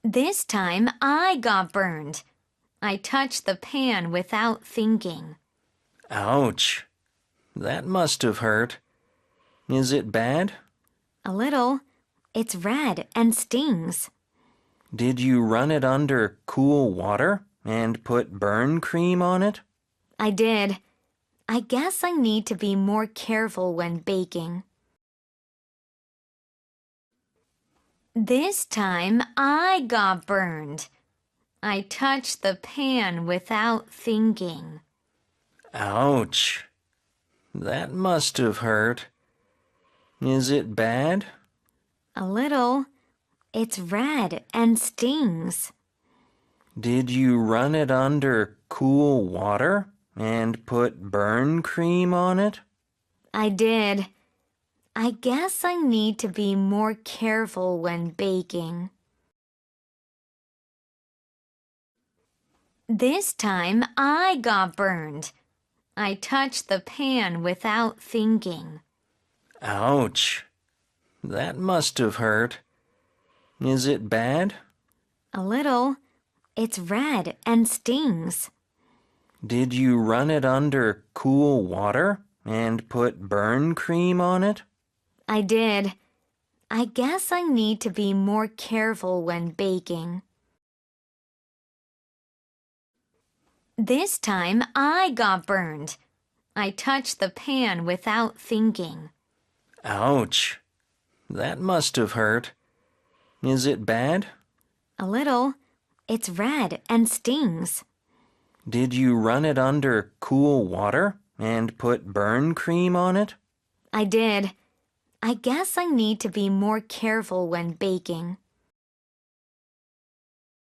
This time I got burned. I touched the pan without thinking. Ouch! That must have hurt. Is it bad? A little. It's red and stings. Did you run it under cool water and put burn cream on it? I did. I guess I need to be more careful when baking. This time I got burned. I touched the pan without thinking. Ouch! That must have hurt. Is it bad? A little. It's red and stings. Did you run it under cool water and put burn cream on it? I did. I guess I need to be more careful when baking. This time I got burned. I touched the pan without thinking. Ouch! That must have hurt. Is it bad? A little. It's red and stings. Did you run it under cool water and put burn cream on it? I did. I guess I need to be more careful when baking. This time I got burned. I touched the pan without thinking. Ouch! That must have hurt. Is it bad? A little. It's red and stings. Did you run it under cool water and put burn cream on it? I did. I guess I need to be more careful when baking.